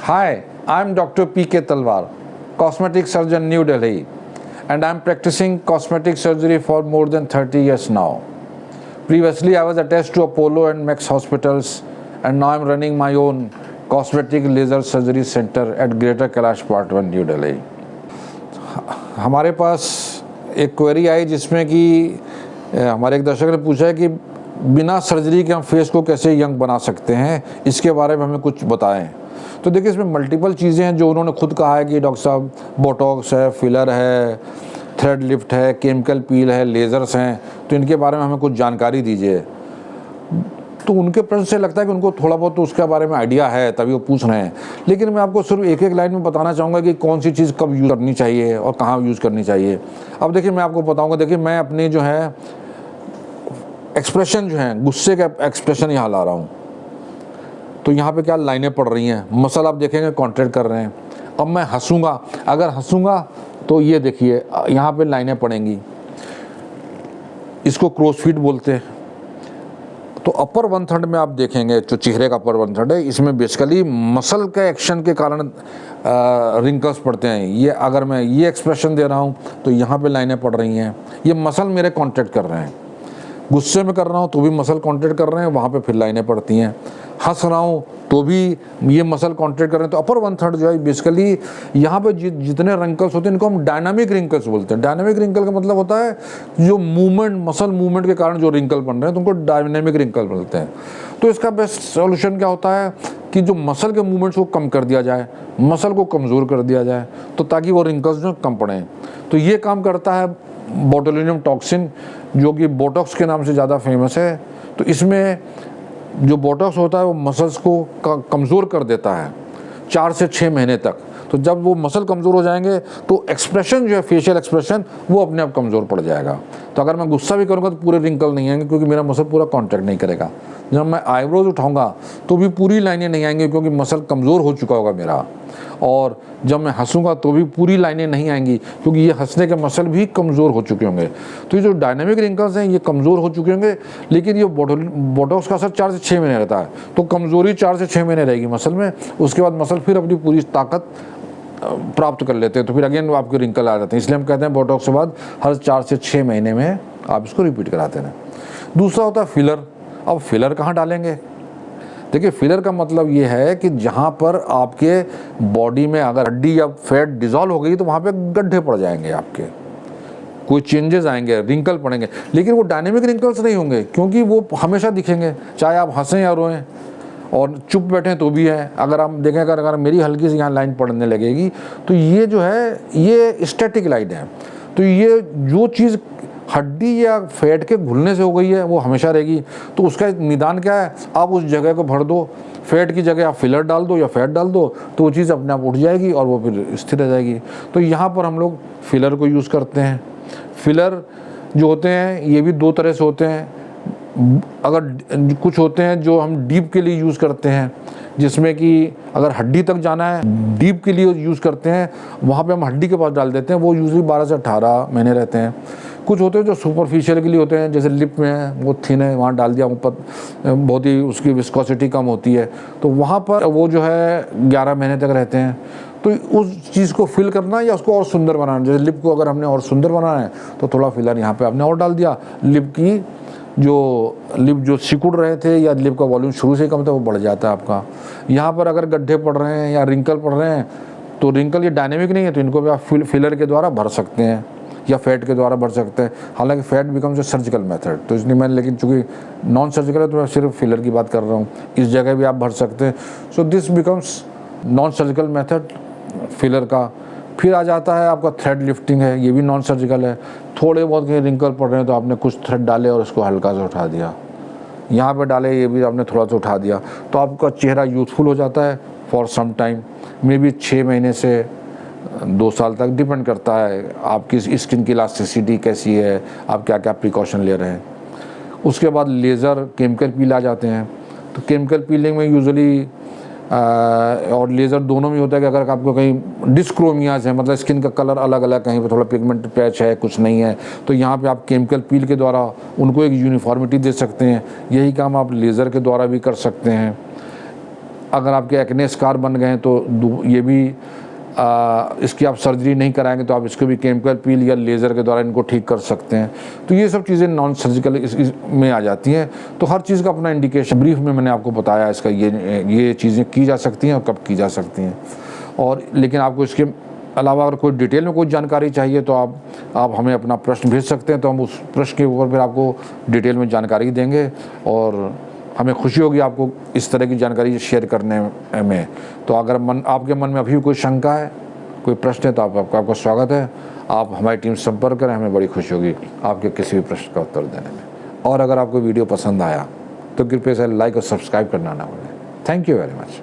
Hi, I'm Dr. P.K. Talwar, cosmetic surgeon, New Delhi, and I'm practicing cosmetic surgery for more than 30 years now. Previously, I was attached to Apollo and Max hospitals, and now I'm running my own cosmetic laser surgery center at Greater Kailash Part 1, New Delhi. हमारे पास एक query आई जिसमें कि हमारे एक दर्शक ने पूछा है कि बिना सर्जरी के हम फेस को कैसे यंग बना सकते हैं, इसके बारे में हमें कुछ बताएं। तो देखिए, इसमें मल्टीपल चीज़ें हैं जो उन्होंने खुद कहा है कि डॉक्टर साहब बोटॉक्स है, फिलर है, थ्रेड लिफ्ट है, केमिकल पील है, लेज़र्स हैं, तो इनके बारे में हमें कुछ जानकारी दीजिए। तो उनके प्रश्न से लगता है कि उनको थोड़ा बहुत तो उसके बारे में आइडिया है, तभी वो पूछ रहे हैं। लेकिन मैं आपको सिर्फ एक एक लाइन में बताना चाहूँगा कि कौन सी चीज़ कब यूज़ करनी चाहिए और कहाँ यूज़ करनी चाहिए। अब देखिए, मैं आपको बताऊँगा। देखिए, मैं अपनी जो है एक्सप्रेशन जो है, गुस्से का एक्सप्रेशन यहाँ ला रहा हूँ, तो यहाँ पे क्या लाइनें पड़ रही हैं, मसल आप देखेंगे कॉन्ट्रैक्ट कर रहे हैं। अब मैं हंसूंगा, अगर हंसूंगा तो ये देखिए यहाँ पे लाइनें पड़ेंगी। इसको क्रॉस फीट बोलते हैं। तो अपर वन थर्ड में आप देखेंगे, जो चेहरे का अपर वन थर्ड है, इसमें बेसिकली मसल के एक्शन के कारण रिंकल्स पड़ते हैं। ये अगर मैं ये एक्सप्रेशन दे रहा हूँ तो यहाँ पे लाइनें पड़ रही हैं, ये मसल मेरे कॉन्ट्रैक्ट कर रहे हैं। गुस्से में कर रहा हूँ तो भी मसल कॉन्ट्रैक्ट कर रहे हैं, वहाँ पे फिर लाइनें पड़ती हैं। हंस रहा हूँ तो भी ये मसल कॉन्ट्रैक्ट कर रहे हैं। तो अपर वन थर्ड जो है बेसिकली यहाँ पे जितने रिंकल्स होते हैं इनको हम डायनामिक रिंकल्स बोलते हैं। डायनामिक रिंकल का मतलब होता है जो मूवमेंट, मसल मूवमेंट के कारण जो रिंकल बन रहे हैं तो उनको डायनामिक रिंकल बोलते हैं। तो इसका बेस्ट सोल्यूशन क्या होता है कि जो मसल के मूवमेंट्स को कम कर दिया जाए, मसल को कमज़ोर कर दिया जाए, तो ताकि वो रिंकल्स जो कम पड़ें। तो ये काम करता है बोटुलिनम टॉक्सिन, जो कि बोटॉक्स के नाम से ज़्यादा फेमस है। तो इसमें जो बोटॉक्स होता है वो मसल्स को कमज़ोर कर देता है 4 से 6 महीने तक। तो जब वो मसल कमज़ोर हो जाएंगे तो एक्सप्रेशन जो है, फेशियल एक्सप्रेशन, वो अपने आप कमज़ोर पड़ जाएगा। तो अगर मैं गुस्सा भी करूँगा तो पूरे रिंकल नहीं आएंगे क्योंकि मेरा मसल पूरा कॉन्ट्रैक्ट नहीं करेगा। जब मैं आईब्रोज उठाऊँगा तो भी पूरी लाइनें नहीं आएंगी क्योंकि मसल कमज़ोर हो चुका होगा मेरा। और जब मैं हंसूंगा तो भी पूरी लाइनें नहीं आएंगी क्योंकि ये हंसने के मसल भी कमज़ोर हो चुके होंगे। तो ये जो डायनामिक रिंकल्स हैं ये कमज़ोर हो चुके होंगे, लेकिन ये बोटॉक्स का असर 4 से 6 महीने रहता है। तो कमज़ोरी 4 से 6 महीने रहेगी मसल में, उसके बाद मसल फिर अपनी पूरी ताकत प्राप्त कर लेते हैं। तो फिर अगेन आपके रिंकल आ जाते हैं। इसलिए हम कहते हैं बोटॉक्स के बाद हर 4 से 6 महीने में आप इसको रिपीट कराते हैं। दूसरा होता है फिलर। अब फिलर कहाँ डालेंगे? देखिए, फिलर का मतलब ये है कि जहाँ पर आपके बॉडी में अगर हड्डी या फैट डिज़ोल्व हो गई तो वहाँ पे गड्ढे पड़ जाएंगे, आपके कोई चेंजेस आएंगे, रिंकल पड़ेंगे। लेकिन वो डायनेमिक रिंकल्स नहीं होंगे क्योंकि वो हमेशा दिखेंगे, चाहे आप हंसें या रोएं और चुप बैठें तो भी है। अगर आप देखें, अगर मेरी हल्की सी यहाँ लाइन पड़ने लगेगी तो ये जो है ये स्टैटिक लाइन है। तो ये जो चीज़ हड्डी या फैट के घुलने से हो गई है वो हमेशा रहेगी। तो उसका निदान क्या है? आप उस जगह को भर दो, फैट की जगह आप फिलर डाल दो या फैट डाल दो, तो वो चीज़ अपने आप उठ जाएगी और वो फिर स्थिर रह जाएगी। तो यहाँ पर हम लोग फिलर को यूज़ करते हैं। फिलर जो होते हैं ये भी 2 तरह से होते हैं। अगर कुछ होते हैं जो हम डीप के लिए यूज़ करते हैं, जिसमें कि अगर हड्डी तक जाना है, डीप के लिए यूज़ करते हैं, वहाँ पे हम हड्डी के पास डाल देते हैं। वो यूजली 12 से 18 महीने रहते हैं। कुछ होते हैं जो सुपरफिशियल के लिए होते हैं, जैसे लिप में है, वो थिन है, वहाँ डाल दिया, ऊपर बहुत ही उसकी विस्कोसिटी कम होती है, तो वहाँ पर वो जो है 11 महीने तक रहते हैं। तो उस चीज़ को फिल करना या उसको और सुंदर बनाना, जैसे लिप को अगर हमने और सुंदर बनाना है तो थोड़ा फिलर यहाँ पे आपने और डाल दिया। लिप जो सिकुड़ रहे थे या लिप का वॉल्यूम शुरू से कम था वो बढ़ जाता है आपका। यहाँ पर अगर गड्ढे पड़ रहे हैं या रिंकल पड़ रहे हैं तो रिंकल ये डायनेमिक नहीं है, तो इनको भी आप फिलर के द्वारा भर सकते हैं या फैट के द्वारा भर सकते हैं। हालांकि fat becomes a surgical method, तो इसलिए मैंने, लेकिन चूँकि नॉन सर्जिकल है तो मैं सिर्फ फिलर की बात कर रहा हूँ। इस जगह भी आप भर सकते हैं। So this becomes non surgical method filler का। फिर आ जाता है आपका थ्रेड लिफ्टिंग है, ये भी नॉन सर्जिकल है। थोड़े बहुत कहीं रिंकल पड़ रहे हैं तो आपने कुछ थ्रेड डाले और उसको हल्का से उठा दिया, यहाँ पे डाले, ये भी आपने थोड़ा सा उठा दिया, तो आपका चेहरा यूथफुल हो जाता है for some time, maybe 6 महीने से 2 साल तक, डिपेंड करता है आपकी स्किन की इलास्टिसिटी कैसी है, आप क्या क्या प्रिकॉशन ले रहे हैं। उसके बाद लेज़र, केमिकल पील आ जाते हैं। तो केमिकल पीलिंग में यूजुअली और लेज़र दोनों में होता है कि अगर आपको कहीं डिस्क्रोमियाज है, मतलब स्किन का कलर अलग अलग, कहीं पे थोड़ा पिगमेंट पैच है, कुछ नहीं है, तो यहाँ पे आप केमिकल पील के द्वारा उनको एक यूनिफॉर्मिटी दे सकते हैं। यही काम आप लेज़र के द्वारा भी कर सकते हैं। अगर आपके एक्ने स्कार बन गए हैं तो ये भी इसकी आप सर्जरी नहीं कराएंगे तो आप इसको भी केमिकल पील या लेज़र के द्वारा इनको ठीक कर सकते हैं। तो ये सब चीज़ें नॉन सर्जिकल में आ जाती हैं। तो हर चीज़ का अपना इंडिकेशन, ब्रीफ में मैंने आपको बताया इसका ये चीज़ें की जा सकती हैं और कब की जा सकती हैं। और लेकिन आपको इसके अलावा अगर कोई डिटेल में कोई जानकारी चाहिए तो आप हमें अपना प्रश्न भेज सकते हैं, तो हम उस प्रश्न के ऊपर फिर आपको डिटेल में जानकारी देंगे और हमें खुशी होगी आपको इस तरह की जानकारी शेयर करने में। तो अगर आपके मन में अभी भी कोई शंका है, कोई प्रश्न है, तो आपका स्वागत है। आप हमारी टीम से संपर्क करें, हमें बड़ी खुशी होगी आपके किसी भी प्रश्न का उत्तर देने में। और अगर आपको वीडियो पसंद आया तो कृपया से लाइक और सब्सक्राइब करना ना भूलें। Thank you very much.